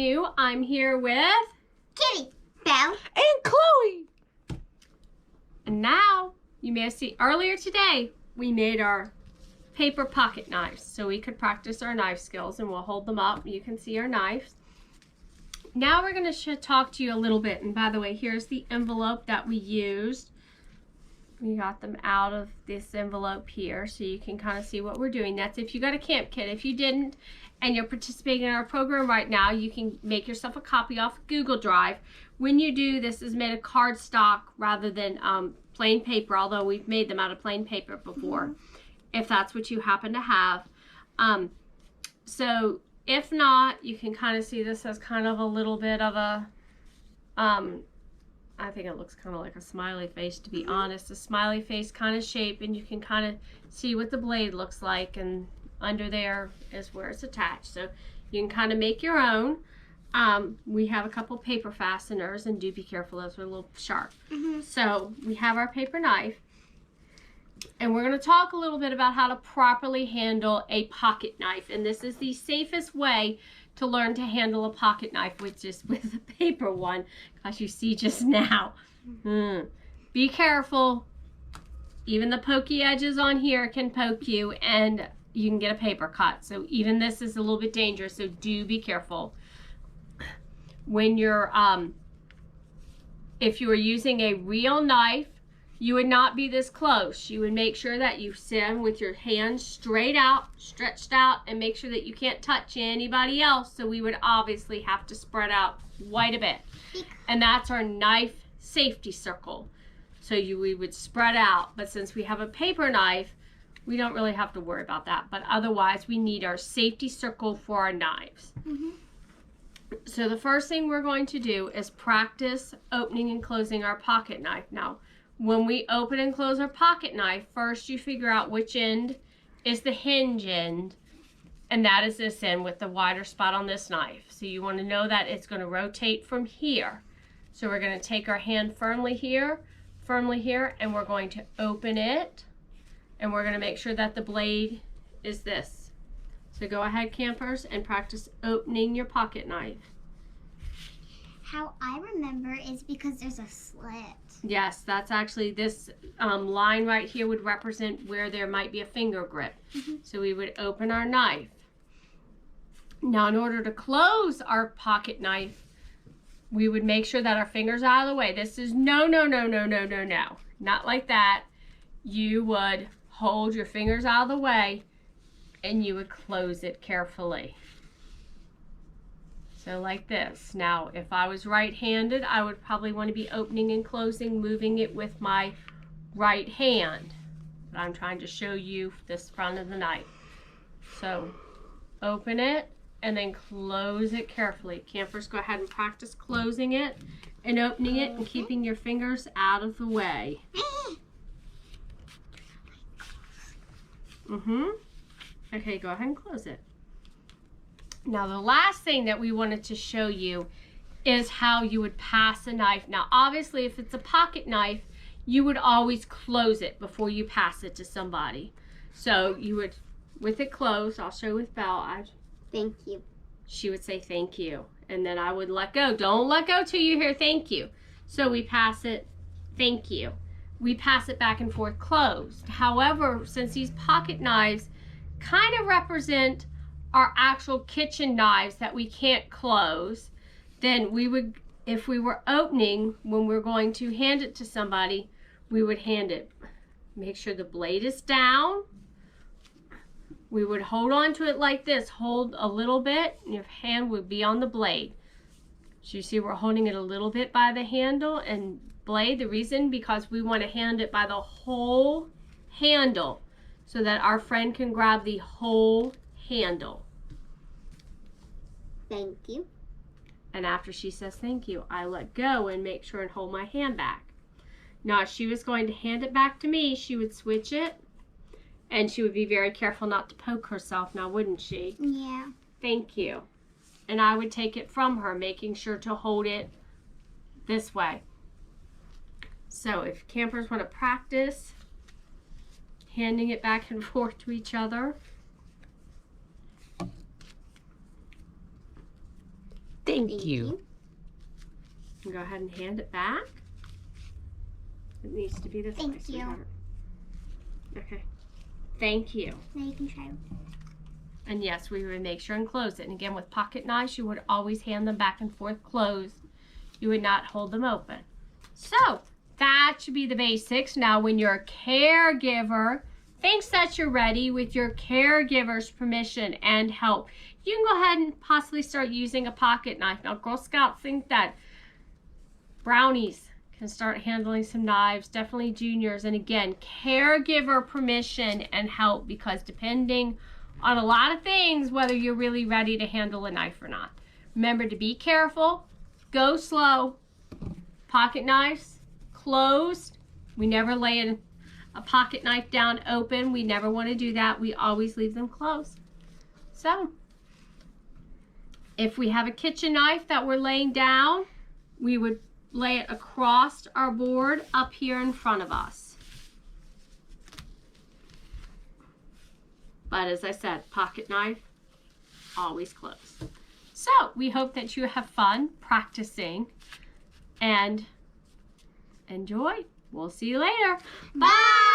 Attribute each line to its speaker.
Speaker 1: new. I'm here with
Speaker 2: Kitty, Belle,
Speaker 3: and Chloe.
Speaker 1: And now, you may have seen earlier today, we made our paper pocket knives so we could practice our knife skills, and we'll hold them up. You can see our knives. Now we're going to talk to you a little bit. And by the way, here's the envelope that we used. We got them out of this envelope here so you can kind of see what we're doing. That's if you got a camp kit. If you didn't and you're participating in our program right now, you can make yourself a copy off Google Drive. When you do, this is made of cardstock rather than plain paper, although we've made them out of plain paper before, if that's what you happen to have. So if not, you can kind of see this as kind of a little bit of a, I think it looks kind of like a smiley face, to be honest, a smiley face kind of shape, and you can kind of see what the blade looks like, and under there is where it's attached. So you can kind of make your own. We have a couple paper fasteners, and do be careful, those are a little sharp. So we have our paper knife, and we're going to talk a little bit about how to properly handle a pocket knife, and this is the safest way to learn to handle a pocket knife, which is with a paper one, as you see just now. Be careful. Even the pokey edges on here can poke you, and you can get a paper cut. So even this is a little bit dangerous, so do be careful. When you're, if you were using a real knife, you would not be this close. You would make sure that you stand with your hands straight out, stretched out, and make sure that you can't touch anybody else. So we would obviously have to spread out quite a bit. And that's our knife safety circle. So we would spread out, but since we have a paper knife, we don't really have to worry about that. But otherwise, we need our safety circle for our knives. So the first thing we're going to do is practice opening and closing our pocket knife. Now, when we open and close our pocket knife, first you figure out which end is the hinge end, and that is this end with the wider spot on this knife. So you want to know that it's going to rotate from here. So we're going to take our hand firmly here, and we're going to open it, and we're going to make sure that the blade is this. So go ahead, campers, and practice opening your pocket knife.
Speaker 2: How I remember is because there's a slit.
Speaker 1: Yes, that's actually this line right here would represent where there might be a finger grip. So we would open our knife. Now, in order to close our pocket knife, we would make sure that our fingers are out of the way. This is no. Not like that. You would hold your fingers out of the way, and you would close it carefully. So like this. Now, if I was right-handed, I would probably want to be opening and closing, moving it with my right hand. But I'm trying to show you this front of the knife. So open it and then close it carefully. Campers, go ahead and practice closing it and opening it and keeping your fingers out of the way. Okay, go ahead and close it. Now, the last thing that we wanted to show you is how you would pass a knife. Now, obviously, if it's a pocket knife, you would always close it before you pass it to somebody. So you would, with it closed, I'll show with Belle.
Speaker 2: Thank you.
Speaker 1: She would say thank you, and then I would let go. Don't let go till you hear thank you. So we pass it, thank you. We pass it back and forth closed. However, since these pocket knives kind of represent our actual kitchen knives that we can't close, then we would, if we were opening, when we're going to hand it to somebody, we would hand it. Make sure the blade is down. We would hold on to it like this, hold a little bit, and your hand would be on the blade. So you see we're holding it a little bit by the handle and blade. The reason, because we want to hand it by the whole handle so that our friend can grab the whole handle.
Speaker 2: Thank you.
Speaker 1: And after she says thank you, I let go and make sure and hold my hand back. Now, if she was going to hand it back to me, she would switch it, and she would be very careful not to poke herself, now wouldn't she?
Speaker 2: Yeah.
Speaker 1: Thank you. And I would take it from her, making sure to hold it this way. So if campers want to practice handing it back and forth to each other.
Speaker 3: Thank you.
Speaker 1: Go ahead and hand it back. It needs to be this way.
Speaker 2: Thank you.
Speaker 1: Okay. Thank you.
Speaker 2: Now you can try.
Speaker 1: And yes, we would make sure and close it. And again, with pocket knives, you would always hand them back and forth closed. You would not hold them open. So that should be the basics. Now, when your caregiver thinks that you're ready with your caregiver's permission and help, you can go ahead and possibly start using a pocket knife. Now, Girl Scouts think that brownies can start handling some knives, definitely juniors. And again, caregiver permission and help, because depending on a lot of things, whether you're really ready to handle a knife or not. Remember to be careful, go slow. Pocket knives, closed. We never lay a pocket knife down open. We never want to do that. We always leave them closed. So, if we have a kitchen knife that we're laying down, we would lay it across our board up here in front of us. But as I said, pocket knife, always closed. So we hope that you have fun practicing and enjoy. We'll see you later. Bye!